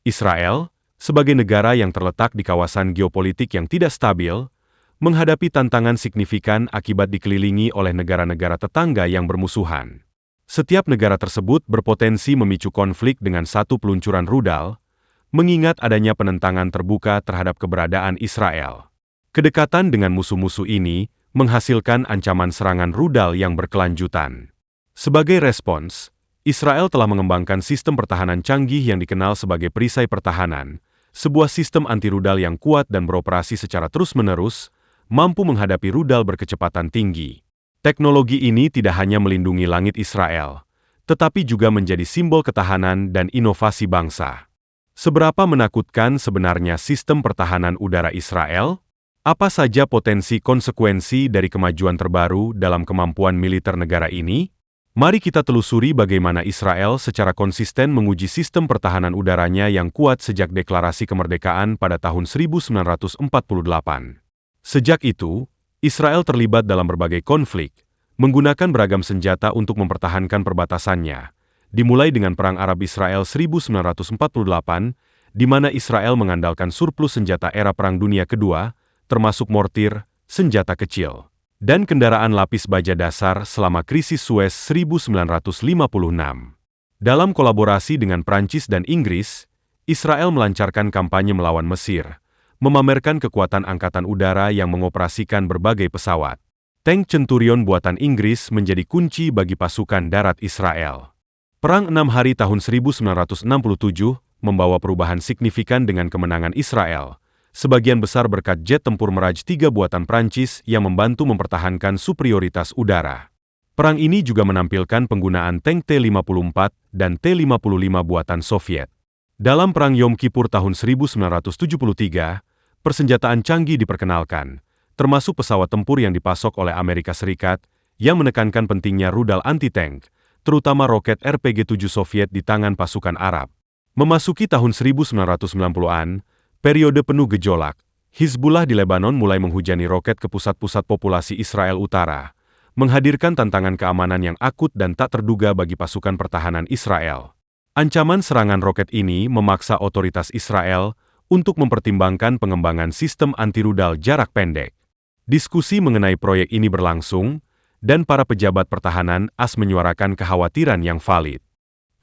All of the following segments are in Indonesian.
Israel, sebagai negara yang terletak di kawasan geopolitik yang tidak stabil, menghadapi tantangan signifikan akibat dikelilingi oleh negara-negara tetangga yang bermusuhan. Setiap negara tersebut berpotensi memicu konflik dengan satu peluncuran rudal, mengingat adanya penentangan terbuka terhadap keberadaan Israel. Kedekatan dengan musuh-musuh ini menghasilkan ancaman serangan rudal yang berkelanjutan. Sebagai respons, Israel telah mengembangkan sistem pertahanan canggih yang dikenal sebagai perisai pertahanan, sebuah sistem anti-rudal yang kuat dan beroperasi secara terus-menerus, mampu menghadapi rudal berkecepatan tinggi. Teknologi ini tidak hanya melindungi langit Israel, tetapi juga menjadi simbol ketahanan dan inovasi bangsa. Seberapa menakutkan sebenarnya sistem pertahanan udara Israel? Apa saja potensi konsekuensi dari kemajuan terbaru dalam kemampuan militer negara ini? Mari kita telusuri bagaimana Israel secara konsisten menguji sistem pertahanan udaranya yang kuat sejak deklarasi kemerdekaan pada tahun 1948. Sejak itu, Israel terlibat dalam berbagai konflik, menggunakan beragam senjata untuk mempertahankan perbatasannya, dimulai dengan Perang Arab-Israel 1948, di mana Israel mengandalkan surplus senjata era Perang Dunia Kedua, termasuk mortir, senjata kecil, dan kendaraan lapis baja dasar selama krisis Suez 1956. Dalam kolaborasi dengan Prancis dan Inggris, Israel melancarkan kampanye melawan Mesir, memamerkan kekuatan angkatan udara yang mengoperasikan berbagai pesawat. Tank Centurion buatan Inggris menjadi kunci bagi pasukan darat Israel. Perang 6 Hari tahun 1967 membawa perubahan signifikan dengan kemenangan Israel, sebagian besar berkat jet tempur Mirage 3 buatan Prancis yang membantu mempertahankan superioritas udara. Perang ini juga menampilkan penggunaan tank T-54 dan T-55 buatan Soviet. Dalam Perang Yom Kippur tahun 1973, persenjataan canggih diperkenalkan, termasuk pesawat tempur yang dipasok oleh Amerika Serikat, yang menekankan pentingnya rudal anti-tank, terutama roket RPG-7 Soviet di tangan pasukan Arab. Memasuki tahun 1990-an, periode penuh gejolak, Hizbullah di Lebanon mulai menghujani roket ke pusat-pusat populasi Israel Utara, menghadirkan tantangan keamanan yang akut dan tak terduga bagi pasukan pertahanan Israel. Ancaman serangan roket ini memaksa otoritas Israel untuk mempertimbangkan pengembangan sistem anti-rudal jarak pendek. Diskusi mengenai proyek ini berlangsung, dan para pejabat pertahanan AS menyuarakan kekhawatiran yang valid.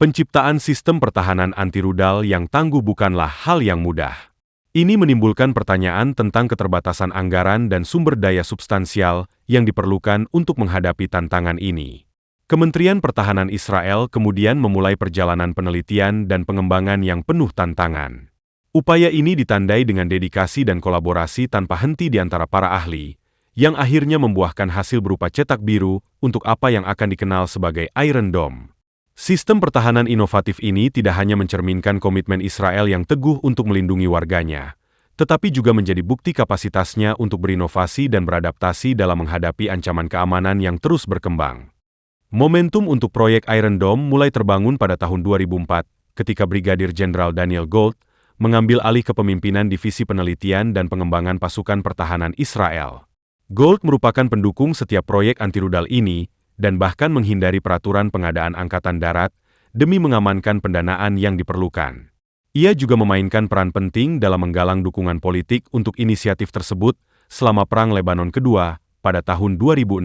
Penciptaan sistem pertahanan anti-rudal yang tangguh bukanlah hal yang mudah. Ini menimbulkan pertanyaan tentang keterbatasan anggaran dan sumber daya substansial yang diperlukan untuk menghadapi tantangan ini. Kementerian Pertahanan Israel kemudian memulai perjalanan penelitian dan pengembangan yang penuh tantangan. Upaya ini ditandai dengan dedikasi dan kolaborasi tanpa henti di antara para ahli, yang akhirnya membuahkan hasil berupa cetak biru untuk apa yang akan dikenal sebagai Iron Dome. Sistem pertahanan inovatif ini tidak hanya mencerminkan komitmen Israel yang teguh untuk melindungi warganya, tetapi juga menjadi bukti kapasitasnya untuk berinovasi dan beradaptasi dalam menghadapi ancaman keamanan yang terus berkembang. Momentum untuk proyek Iron Dome mulai terbangun pada tahun 2004, ketika Brigadir Jenderal Daniel Gold mengambil alih kepemimpinan Divisi Penelitian dan Pengembangan Pasukan Pertahanan Israel. Gold merupakan pendukung setiap proyek anti-rudal ini, dan bahkan menghindari peraturan pengadaan angkatan darat demi mengamankan pendanaan yang diperlukan. Ia juga memainkan peran penting dalam menggalang dukungan politik untuk inisiatif tersebut selama Perang Lebanon Kedua pada tahun 2006.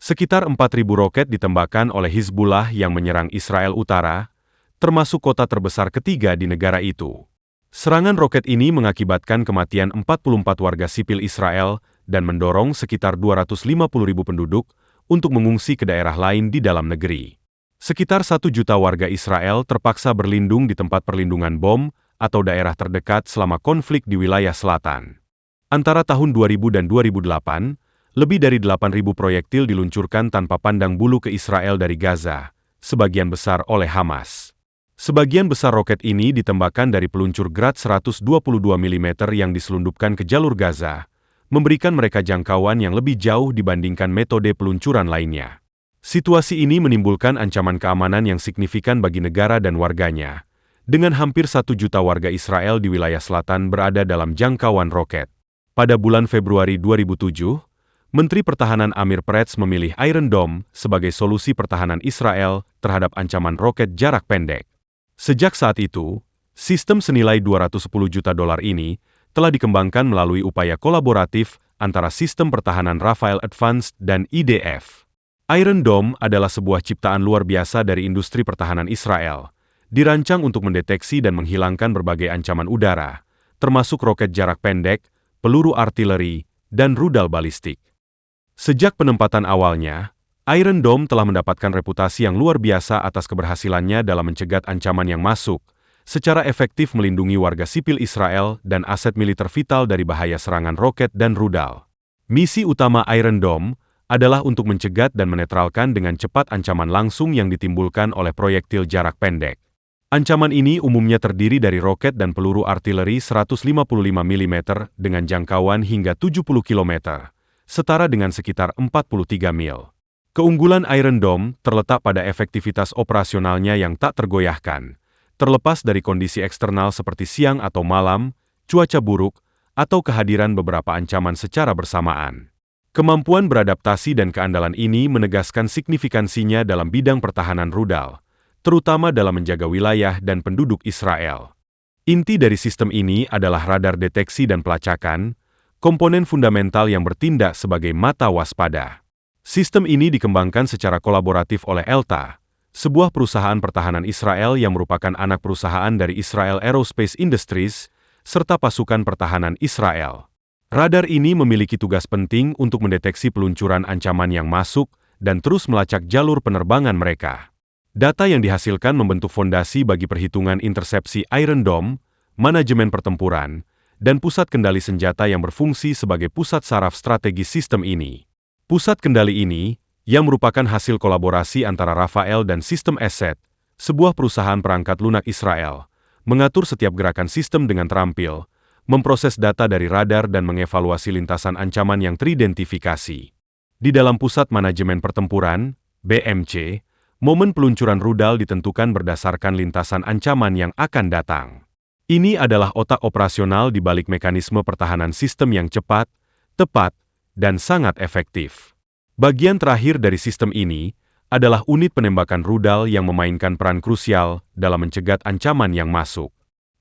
Sekitar 4.000 roket ditembakkan oleh Hizbullah yang menyerang Israel Utara, termasuk kota terbesar ketiga di negara itu. Serangan roket ini mengakibatkan kematian 44 warga sipil Israel dan mendorong sekitar 250.000 penduduk untuk mengungsi ke daerah lain di dalam negeri. Sekitar 1 juta warga Israel terpaksa berlindung di tempat perlindungan bom atau daerah terdekat selama konflik di wilayah selatan. Antara tahun 2000 dan 2008, lebih dari 8.000 proyektil diluncurkan tanpa pandang bulu ke Israel dari Gaza, sebagian besar oleh Hamas. Sebagian besar roket ini ditembakkan dari peluncur Grad 122 mm yang diselundupkan ke jalur Gaza, memberikan mereka jangkauan yang lebih jauh dibandingkan metode peluncuran lainnya. Situasi ini menimbulkan ancaman keamanan yang signifikan bagi negara dan warganya, dengan hampir 1 juta warga Israel di wilayah selatan berada dalam jangkauan roket. Pada bulan Februari 2007, Menteri Pertahanan Amir Peretz memilih Iron Dome sebagai solusi pertahanan Israel terhadap ancaman roket jarak pendek. Sejak saat itu, Sistem senilai 210 juta dolar ini telah dikembangkan melalui upaya kolaboratif antara Sistem Pertahanan Rafael Advanced dan IDF. Iron Dome adalah sebuah ciptaan luar biasa dari industri pertahanan Israel, dirancang untuk mendeteksi dan menghilangkan berbagai ancaman udara, termasuk roket jarak pendek, peluru artileri, dan rudal balistik. Sejak penempatan awalnya, Iron Dome telah mendapatkan reputasi yang luar biasa atas keberhasilannya dalam mencegat ancaman yang masuk, secara efektif melindungi warga sipil Israel dan aset militer vital dari bahaya serangan roket dan rudal. Misi utama Iron Dome adalah untuk mencegat dan menetralkan dengan cepat ancaman langsung yang ditimbulkan oleh proyektil jarak pendek. Ancaman ini umumnya terdiri dari roket dan peluru artileri 155 mm dengan jangkauan hingga 70 km, setara dengan sekitar 43 mil. Keunggulan Iron Dome terletak pada efektivitas operasionalnya yang tak tergoyahkan, terlepas dari kondisi eksternal seperti siang atau malam, cuaca buruk, atau kehadiran beberapa ancaman secara bersamaan. Kemampuan beradaptasi dan keandalan ini menegaskan signifikansinya dalam bidang pertahanan rudal, terutama dalam menjaga wilayah dan penduduk Israel. Inti dari sistem ini adalah radar deteksi dan pelacakan, komponen fundamental yang bertindak sebagai mata waspada. Sistem ini dikembangkan secara kolaboratif oleh Elta, sebuah perusahaan pertahanan Israel yang merupakan anak perusahaan dari Israel Aerospace Industries, serta pasukan pertahanan Israel. Radar ini memiliki tugas penting untuk mendeteksi peluncuran ancaman yang masuk dan terus melacak jalur penerbangan mereka. Data yang dihasilkan membentuk fondasi bagi perhitungan intersepsi Iron Dome, manajemen pertempuran, dan pusat kendali senjata yang berfungsi sebagai pusat saraf strategis sistem ini. Pusat kendali ini, yang merupakan hasil kolaborasi antara Rafael dan Sistem Asset, sebuah perusahaan perangkat lunak Israel, mengatur setiap gerakan sistem dengan terampil, memproses data dari radar dan mengevaluasi lintasan ancaman yang teridentifikasi. Di dalam Pusat Manajemen Pertempuran, BMC, momen peluncuran rudal ditentukan berdasarkan lintasan ancaman yang akan datang. Ini adalah otak operasional di balik mekanisme pertahanan sistem yang cepat, tepat, dan sangat efektif. Bagian terakhir dari sistem ini adalah unit penembakan rudal yang memainkan peran krusial dalam mencegat ancaman yang masuk.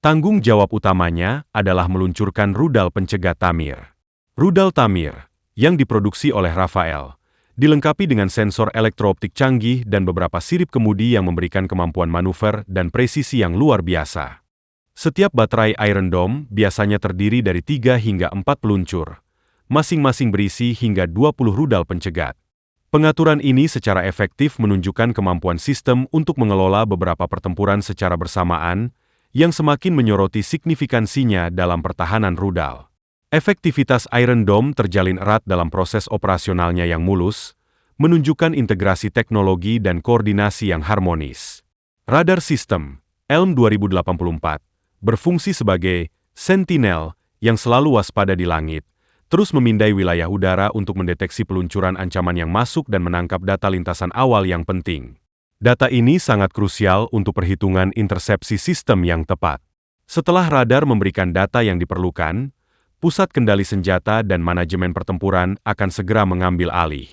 Tanggung jawab utamanya adalah meluncurkan rudal pencegat Tamir. Rudal Tamir, yang diproduksi oleh Rafael, dilengkapi dengan sensor elektrooptik canggih dan beberapa sirip kemudi yang memberikan kemampuan manuver dan presisi yang luar biasa. Setiap baterai Iron Dome biasanya terdiri dari 3 hingga 4 peluncur, masing-masing berisi hingga 20 rudal pencegat. Pengaturan ini secara efektif menunjukkan kemampuan sistem untuk mengelola beberapa pertempuran secara bersamaan, yang semakin menyoroti signifikansinya dalam pertahanan rudal. Efektivitas Iron Dome terjalin erat dalam proses operasionalnya yang mulus, menunjukkan integrasi teknologi dan koordinasi yang harmonis. Radar Sistem, ELM 2084, berfungsi sebagai sentinel yang selalu waspada di langit, terus memindai wilayah udara untuk mendeteksi peluncuran ancaman yang masuk dan menangkap data lintasan awal yang penting. Data ini sangat krusial untuk perhitungan intersepsi sistem yang tepat. Setelah radar memberikan data yang diperlukan, pusat kendali senjata dan manajemen pertempuran akan segera mengambil alih.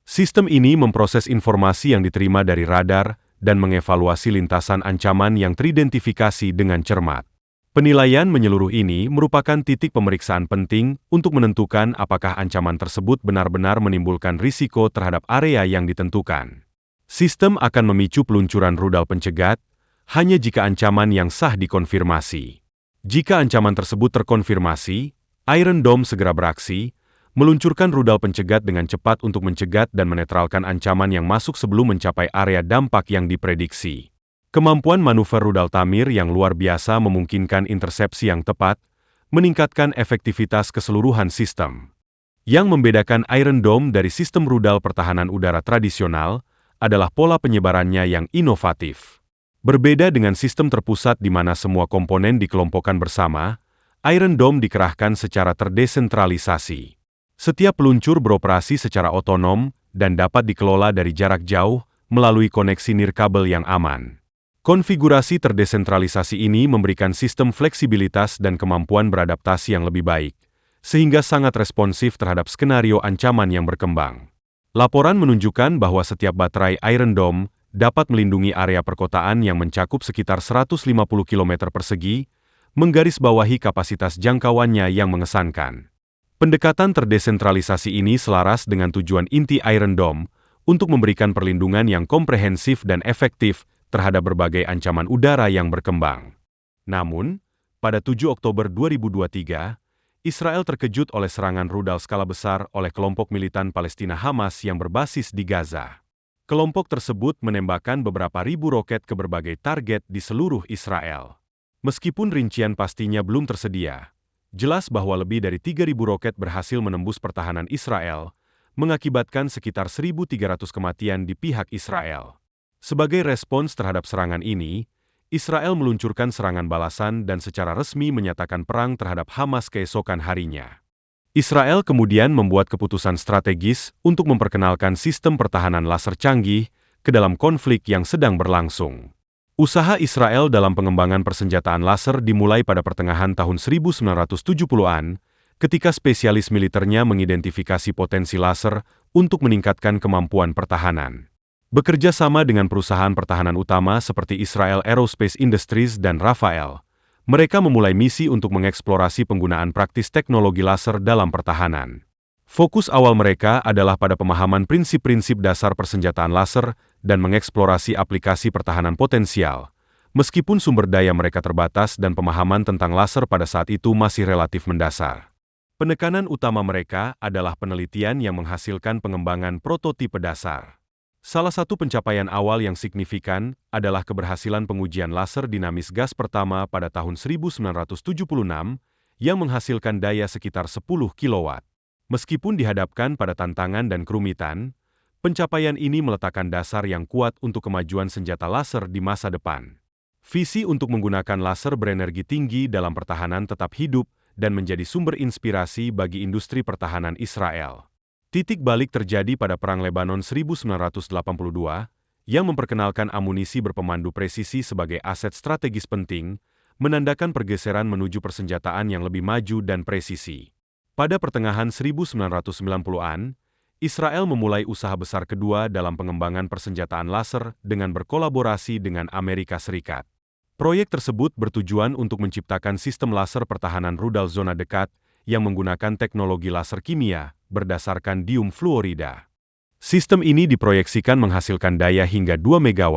Sistem ini memproses informasi yang diterima dari radar dan mengevaluasi lintasan ancaman yang teridentifikasi dengan cermat. Penilaian menyeluruh ini merupakan titik pemeriksaan penting untuk menentukan apakah ancaman tersebut benar-benar menimbulkan risiko terhadap area yang ditentukan. Sistem akan memicu peluncuran rudal pencegat hanya jika ancaman yang sah dikonfirmasi. Jika ancaman tersebut terkonfirmasi, Iron Dome segera beraksi, meluncurkan rudal pencegat dengan cepat untuk mencegat dan menetralkan ancaman yang masuk sebelum mencapai area dampak yang diprediksi. Kemampuan manuver rudal Tamir yang luar biasa memungkinkan intersepsi yang tepat, meningkatkan efektivitas keseluruhan sistem. Yang membedakan Iron Dome dari sistem rudal pertahanan udara tradisional adalah pola penyebarannya yang inovatif. Berbeda dengan sistem terpusat di mana semua komponen dikelompokkan bersama, Iron Dome dikerahkan secara terdesentralisasi. Setiap peluncur beroperasi secara otonom dan dapat dikelola dari jarak jauh melalui koneksi nirkabel yang aman. Konfigurasi terdesentralisasi ini memberikan sistem fleksibilitas dan kemampuan beradaptasi yang lebih baik, sehingga sangat responsif terhadap skenario ancaman yang berkembang. Laporan menunjukkan bahwa setiap baterai Iron Dome dapat melindungi area perkotaan yang mencakup sekitar 150 km persegi, menggarisbawahi kapasitas jangkauannya yang mengesankan. Pendekatan terdesentralisasi ini selaras dengan tujuan inti Iron Dome untuk memberikan perlindungan yang komprehensif dan efektif terhadap berbagai ancaman udara yang berkembang. Namun, pada 7 Oktober 2023, Israel terkejut oleh serangan rudal skala besar oleh kelompok militan Palestina Hamas yang berbasis di Gaza. Kelompok tersebut menembakkan beberapa ribu roket ke berbagai target di seluruh Israel. Meskipun rincian pastinya belum tersedia, jelas bahwa lebih dari 3.000 roket berhasil menembus pertahanan Israel, mengakibatkan sekitar 1.300 kematian di pihak Israel. Sebagai respons terhadap serangan ini, Israel meluncurkan serangan balasan dan secara resmi menyatakan perang terhadap Hamas keesokan harinya. Israel kemudian membuat keputusan strategis untuk memperkenalkan sistem pertahanan laser canggih ke dalam konflik yang sedang berlangsung. Usaha Israel dalam pengembangan persenjataan laser dimulai pada pertengahan tahun 1970-an, ketika spesialis militernya mengidentifikasi potensi laser untuk meningkatkan kemampuan pertahanan. Bekerja sama dengan perusahaan pertahanan utama seperti Israel Aerospace Industries dan Rafael, mereka memulai misi untuk mengeksplorasi penggunaan praktis teknologi laser dalam pertahanan. Fokus awal mereka adalah pada pemahaman prinsip-prinsip dasar persenjataan laser dan mengeksplorasi aplikasi pertahanan potensial, meskipun sumber daya mereka terbatas dan pemahaman tentang laser pada saat itu masih relatif mendasar. Penekanan utama mereka adalah penelitian yang menghasilkan pengembangan prototipe dasar. Salah satu pencapaian awal yang signifikan adalah keberhasilan pengujian laser dinamis gas pertama pada tahun 1976 yang menghasilkan daya sekitar 10 kW. Meskipun dihadapkan pada tantangan dan kerumitan, pencapaian ini meletakkan dasar yang kuat untuk kemajuan senjata laser di masa depan. Visi untuk menggunakan laser berenergi tinggi dalam pertahanan tetap hidup dan menjadi sumber inspirasi bagi industri pertahanan Israel. Titik balik terjadi pada Perang Lebanon 1982, yang memperkenalkan amunisi berpemandu presisi sebagai aset strategis penting, menandakan pergeseran menuju persenjataan yang lebih maju dan presisi. Pada pertengahan 1990-an, Israel memulai usaha besar kedua dalam pengembangan persenjataan laser dengan berkolaborasi dengan Amerika Serikat. Proyek tersebut bertujuan untuk menciptakan sistem laser pertahanan rudal zona dekat yang menggunakan teknologi laser kimia berdasarkan dium fluorida. Sistem ini diproyeksikan menghasilkan daya hingga 2 MW,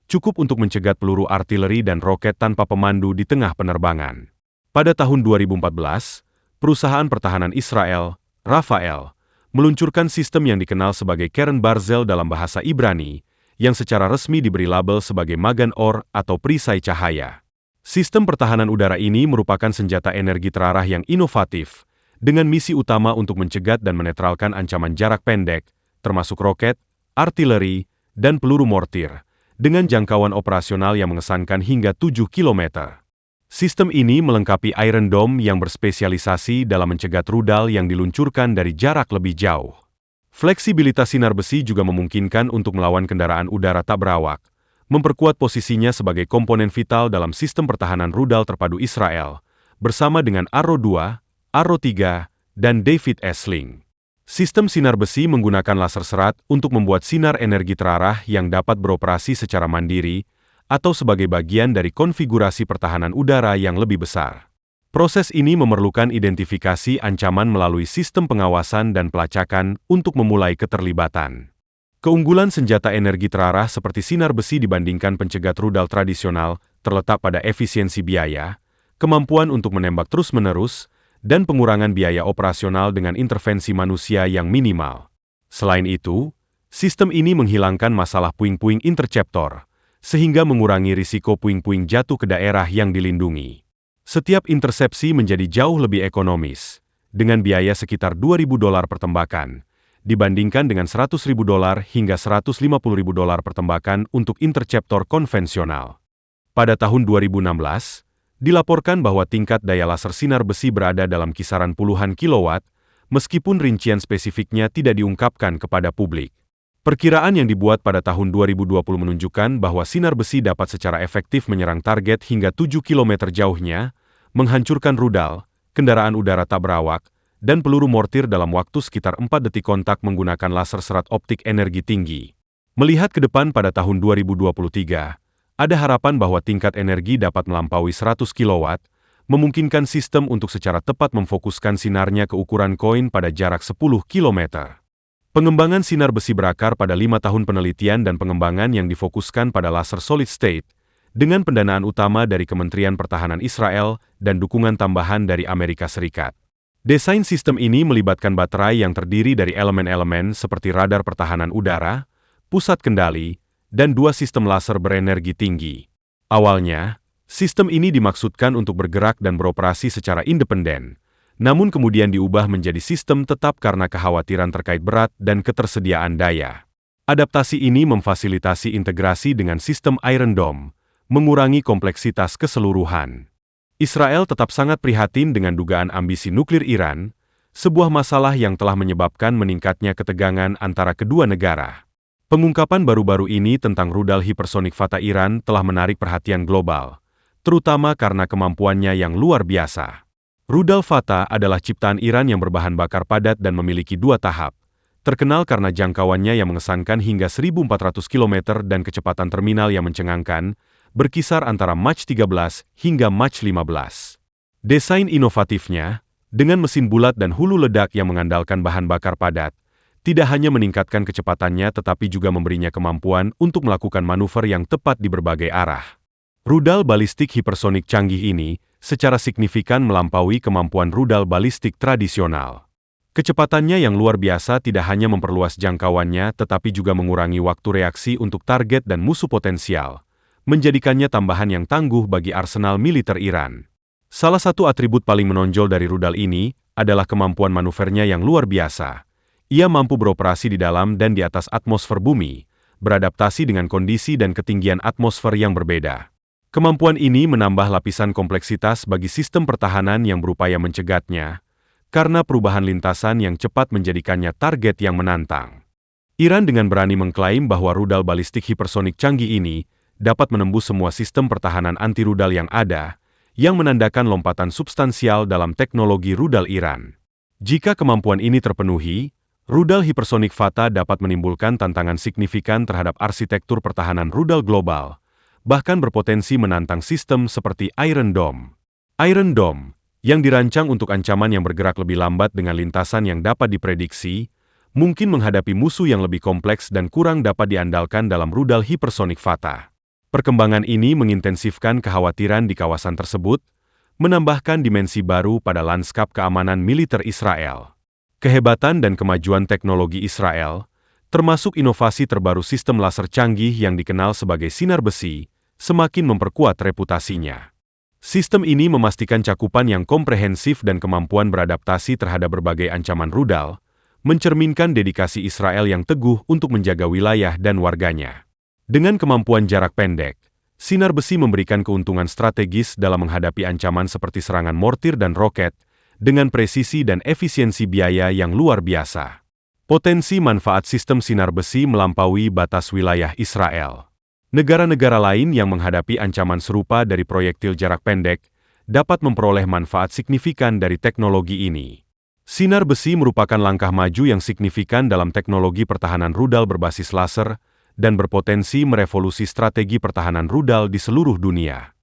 cukup untuk mencegat peluru artileri dan roket tanpa pemandu di tengah penerbangan. Pada tahun 2014, perusahaan pertahanan Israel, Rafael, meluncurkan sistem yang dikenal sebagai Keren Barzel dalam bahasa Ibrani, yang secara resmi diberi label sebagai Magan Or atau perisai cahaya. Sistem pertahanan udara ini merupakan senjata energi terarah yang inovatif, dengan misi utama untuk mencegat dan menetralkan ancaman jarak pendek, termasuk roket, artileri, dan peluru mortir, dengan jangkauan operasional yang mengesankan hingga 7 km. Sistem ini melengkapi Iron Dome yang berspesialisasi dalam mencegat rudal yang diluncurkan dari jarak lebih jauh. Fleksibilitas sinar besi juga memungkinkan untuk melawan kendaraan udara tak berawak, memperkuat posisinya sebagai komponen vital dalam sistem pertahanan rudal terpadu Israel, bersama dengan Arrow 2, Arrow 3, dan David S. Sling. Sistem sinar besi menggunakan laser serat untuk membuat sinar energi terarah yang dapat beroperasi secara mandiri atau sebagai bagian dari konfigurasi pertahanan udara yang lebih besar. Proses ini memerlukan identifikasi ancaman melalui sistem pengawasan dan pelacakan untuk memulai keterlibatan. Keunggulan senjata energi terarah seperti sinar besi dibandingkan pencegat rudal tradisional terletak pada efisiensi biaya, kemampuan untuk menembak terus-menerus, dan pengurangan biaya operasional dengan intervensi manusia yang minimal. Selain itu, sistem ini menghilangkan masalah puing-puing interceptor, sehingga mengurangi risiko puing-puing jatuh ke daerah yang dilindungi. Setiap intersepsi menjadi jauh lebih ekonomis, dengan biaya sekitar $2.000 per tembakan, dibandingkan dengan $100.000 hingga $150.000 per tembakan untuk interceptor konvensional. Pada tahun 2016, dilaporkan bahwa tingkat daya laser sinar besi berada dalam kisaran puluhan kilowatt, meskipun rincian spesifiknya tidak diungkapkan kepada publik. Perkiraan yang dibuat pada tahun 2020 menunjukkan bahwa sinar besi dapat secara efektif menyerang target hingga 7 km jauhnya, menghancurkan rudal, kendaraan udara tak berawak, dan peluru mortir dalam waktu sekitar 4 detik kontak menggunakan laser serat optik energi tinggi. Melihat ke depan pada tahun 2023, ada harapan bahwa tingkat energi dapat melampaui 100 kW, memungkinkan sistem untuk secara tepat memfokuskan sinarnya ke ukuran koin pada jarak 10 km. Pengembangan sinar besi berakar pada 5 tahun penelitian dan pengembangan yang difokuskan pada laser solid state, dengan pendanaan utama dari Kementerian Pertahanan Israel dan dukungan tambahan dari Amerika Serikat. Desain sistem ini melibatkan baterai yang terdiri dari elemen-elemen seperti radar pertahanan udara, pusat kendali, dan 2 sistem laser berenergi tinggi. Awalnya, sistem ini dimaksudkan untuk bergerak dan beroperasi secara independen, namun kemudian diubah menjadi sistem tetap karena kekhawatiran terkait berat dan ketersediaan daya. Adaptasi ini memfasilitasi integrasi dengan sistem Iron Dome, mengurangi kompleksitas keseluruhan. Israel tetap sangat prihatin dengan dugaan ambisi nuklir Iran, sebuah masalah yang telah menyebabkan meningkatnya ketegangan antara kedua negara. Pengungkapan baru-baru ini tentang rudal hipersonik Fatah Iran telah menarik perhatian global, terutama karena kemampuannya yang luar biasa. Rudal Fatah adalah ciptaan Iran yang berbahan bakar padat dan memiliki 2 tahap, terkenal karena jangkauannya yang mengesankan hingga 1.400 km dan kecepatan terminal yang mencengangkan, berkisar antara Mach 13 hingga Mach 15. Desain inovatifnya, dengan mesin bulat dan hulu ledak yang mengandalkan bahan bakar padat, tidak hanya meningkatkan kecepatannya tetapi juga memberinya kemampuan untuk melakukan manuver yang tepat di berbagai arah. Rudal balistik hipersonik canggih ini secara signifikan melampaui kemampuan rudal balistik tradisional. Kecepatannya yang luar biasa tidak hanya memperluas jangkauannya tetapi juga mengurangi waktu reaksi untuk target dan musuh potensial, menjadikannya tambahan yang tangguh bagi arsenal militer Iran. Salah satu atribut paling menonjol dari rudal ini adalah kemampuan manuvernya yang luar biasa. Ia mampu beroperasi di dalam dan di atas atmosfer bumi, beradaptasi dengan kondisi dan ketinggian atmosfer yang berbeda. Kemampuan ini menambah lapisan kompleksitas bagi sistem pertahanan yang berupaya mencegatnya, karena perubahan lintasan yang cepat menjadikannya target yang menantang. Iran dengan berani mengklaim bahwa rudal balistik hipersonik canggih ini dapat menembus semua sistem pertahanan anti-rudal yang ada, yang menandakan lompatan substansial dalam teknologi rudal Iran. Jika kemampuan ini terpenuhi, rudal hipersonik Fatah dapat menimbulkan tantangan signifikan terhadap arsitektur pertahanan rudal global, bahkan berpotensi menantang sistem seperti Iron Dome. Iron Dome, yang dirancang untuk ancaman yang bergerak lebih lambat dengan lintasan yang dapat diprediksi, mungkin menghadapi musuh yang lebih kompleks dan kurang dapat diandalkan dalam rudal hipersonik Fatah. Perkembangan ini mengintensifkan kekhawatiran di kawasan tersebut, menambahkan dimensi baru pada lanskap keamanan militer Israel. Kehebatan dan kemajuan teknologi Israel, termasuk inovasi terbaru sistem laser canggih yang dikenal sebagai sinar besi, semakin memperkuat reputasinya. Sistem ini memastikan cakupan yang komprehensif dan kemampuan beradaptasi terhadap berbagai ancaman rudal, mencerminkan dedikasi Israel yang teguh untuk menjaga wilayah dan warganya. Dengan kemampuan jarak pendek, sinar besi memberikan keuntungan strategis dalam menghadapi ancaman seperti serangan mortir dan roket, dengan presisi dan efisiensi biaya yang luar biasa. Potensi manfaat sistem sinar besi melampaui batas wilayah Israel. Negara-negara lain yang menghadapi ancaman serupa dari proyektil jarak pendek dapat memperoleh manfaat signifikan dari teknologi ini. Sinar besi merupakan langkah maju yang signifikan dalam teknologi pertahanan rudal berbasis laser dan berpotensi merevolusi strategi pertahanan rudal di seluruh dunia.